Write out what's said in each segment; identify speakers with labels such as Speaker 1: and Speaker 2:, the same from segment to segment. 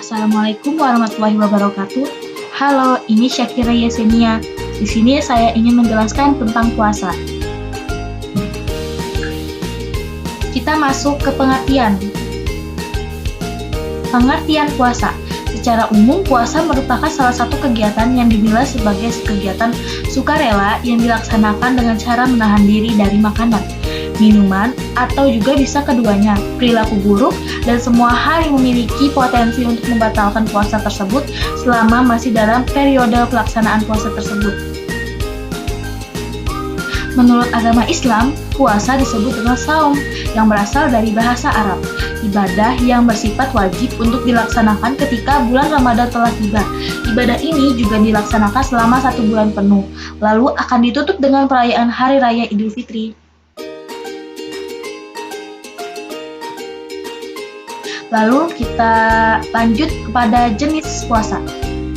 Speaker 1: Assalamualaikum warahmatullahi wabarakatuh. Halo, ini Syakira Yesenia. Di sini saya ingin menjelaskan tentang puasa. Kita masuk ke pengertian. Pengertian puasa. Secara umum, puasa merupakan salah satu kegiatan yang dinilai sebagai kegiatan sukarela yang dilaksanakan dengan cara menahan diri dari makanan, minuman, atau juga bisa keduanya, perilaku buruk, dan semua hal yang memiliki potensi untuk membatalkan puasa tersebut selama masih dalam periode pelaksanaan puasa tersebut. Menurut agama Islam, puasa disebut dengan saum, yang berasal dari bahasa Arab, ibadah yang bersifat wajib untuk dilaksanakan ketika bulan Ramadan telah tiba. Ibadah ini juga dilaksanakan selama 1 bulan penuh, lalu akan ditutup dengan perayaan Hari Raya Idul Fitri. Lalu kita lanjut kepada jenis puasa.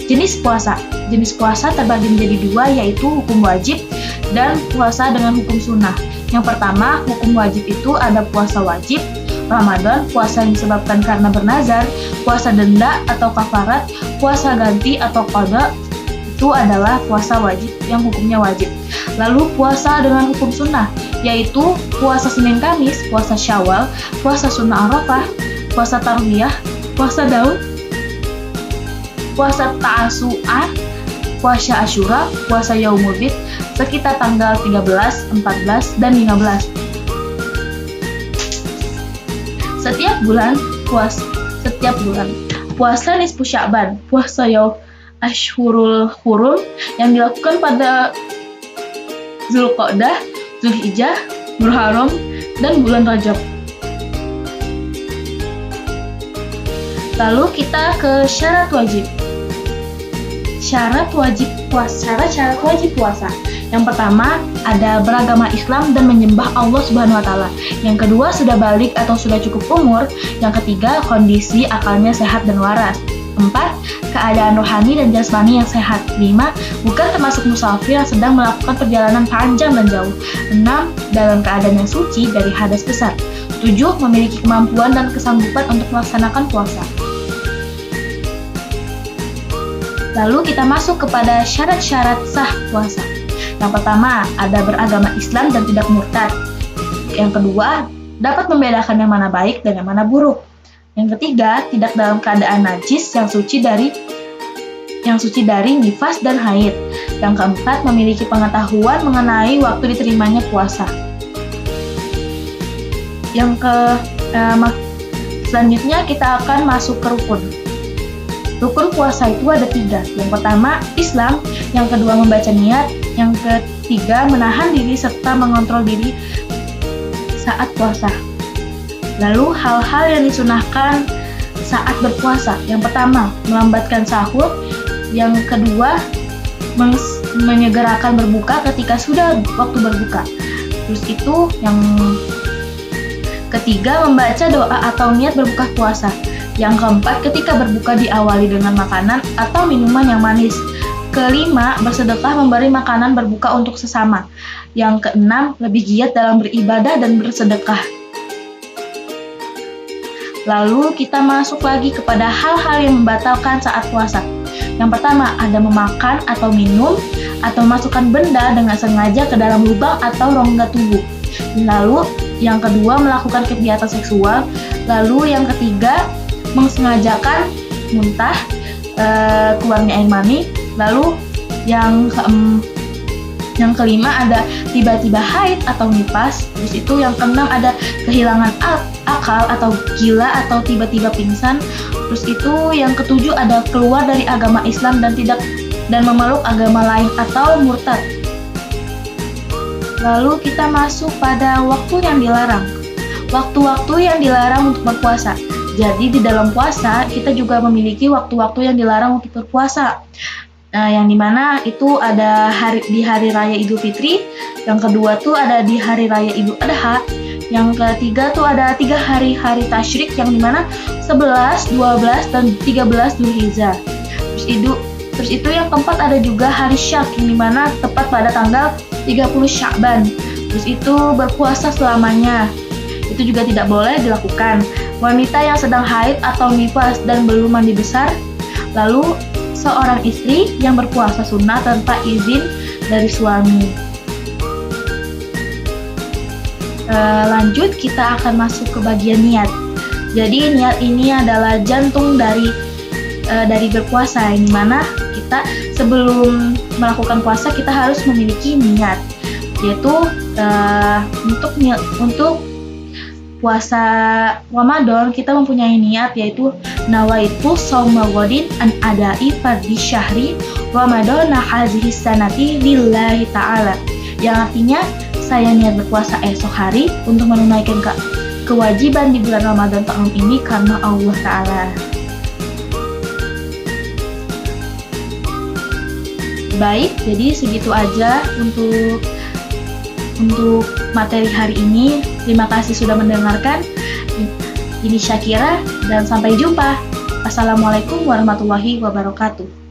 Speaker 1: Jenis puasa terbagi menjadi 2, yaitu hukum wajib dan puasa dengan hukum sunnah. Yang pertama, hukum wajib itu ada puasa wajib, Ramadan, puasa yang disebabkan karena bernazar, puasa denda atau kafarat, puasa ganti atau qada, itu adalah puasa wajib yang hukumnya wajib. Lalu puasa dengan hukum sunnah, yaitu puasa Senin Kamis, puasa Syawal, puasa sunnah Arafah, puasa Tarwiyah, puasa Daud, puasa Ta'asu'ah, puasa Asyura, puasa Yaumul Bid, sekitar tanggal 13, 14, dan 15. Setiap bulan, puasa nisfu Sya'ban, puasa Ashhurul Hurum yang dilakukan pada Zulqa'dah, Zulhijjah, Muharram, dan bulan Rajab. Lalu kita ke syarat wajib. Syarat wajib puasa. Yang pertama, ada beragama Islam dan menyembah Allah Subhanahu wa taala. Yang kedua, sudah balik atau sudah cukup umur. Yang ketiga, kondisi akalnya sehat dan waras. 4, keadaan rohani dan jasmani yang sehat. 5, bukan termasuk musafir yang sedang melakukan perjalanan panjang dan jauh. 6, dalam keadaan yang suci dari hadas besar. 7, memiliki kemampuan dan kesanggupan untuk melaksanakan puasa. Lalu kita masuk kepada syarat-syarat sah puasa. Yang pertama, ada beragama Islam dan tidak murtad. Yang kedua, dapat membedakan yang mana baik dan yang mana buruk. Yang ketiga, tidak dalam keadaan najis yang suci dari nifas dan haid. Yang keempat, memiliki pengetahuan mengenai waktu diterimanya puasa. Selanjutnya kita akan masuk ke rukun. Rukun puasa itu ada 3. Yang pertama, Islam. Yang kedua, membaca niat. Yang ketiga, menahan diri serta mengontrol diri saat puasa. Lalu, hal-hal yang disunahkan saat berpuasa. Yang pertama, melambatkan sahur. Yang kedua, menyegerakan berbuka ketika sudah waktu berbuka. Terus itu, yang ketiga, membaca doa atau niat berbuka puasa. Yang keempat, ketika berbuka diawali dengan makanan atau minuman yang manis. Kelima, bersedekah memberi makanan berbuka untuk sesama. Yang keenam, lebih giat dalam beribadah dan bersedekah. Lalu kita masuk lagi kepada hal-hal yang membatalkan saat puasa. Yang pertama, ada memakan atau minum atau memasukkan benda dengan sengaja ke dalam lubang atau rongga tubuh. Lalu yang kedua, melakukan kegiatan seksual. Lalu yang ketiga, mensengajakan muntah, keluarnya air mani. Lalu yang kelima ada tiba-tiba haid atau nifas. Terus itu yang keenam ada kehilangan akal atau gila atau tiba-tiba pingsan. Terus itu yang ketujuh ada keluar dari agama Islam dan memeluk agama lain atau murtad. Lalu kita masuk pada waktu yang dilarang. Waktu-waktu yang dilarang untuk berpuasa. Jadi di dalam puasa kita juga memiliki waktu-waktu yang dilarang untuk berpuasa. Nah, yang dimana itu ada di hari raya Idul Fitri. Yang kedua tuh ada di hari raya Idul Adha. Yang ketiga tuh ada 3 hari-hari tasyrik yang dimana 11, 12, dan 13 Dzulhijjah. Terus itu yang keempat ada juga hari Syak yang dimana tepat pada tanggal 30 Sya'ban. Terus itu berpuasa selamanya. Itu juga tidak boleh dilakukan. wanita yang sedang haid atau nifas dan belum mandi besar, lalu seorang istri yang berpuasa sunnah tanpa izin dari suami. Lanjut, kita akan masuk ke bagian niat. Jadi niat ini adalah jantung dari berpuasa, yang dimana kita sebelum melakukan puasa kita harus memiliki niat, yaitu untuk puasa Ramadan kita mempunyai niat, yaitu nawaitu shauma ghadin an adai fardhi syahri Ramadan hadhihi sanati lillahi ta'ala, yang artinya saya niat berpuasa esok hari untuk menunaikan kewajiban di bulan Ramadan tahun ini karena Allah Ta'ala. Baik, jadi segitu aja untuk materi hari ini. Terima kasih sudah mendengarkan. Ini Syakira dan sampai jumpa. Assalamualaikum warahmatullahi wabarakatuh.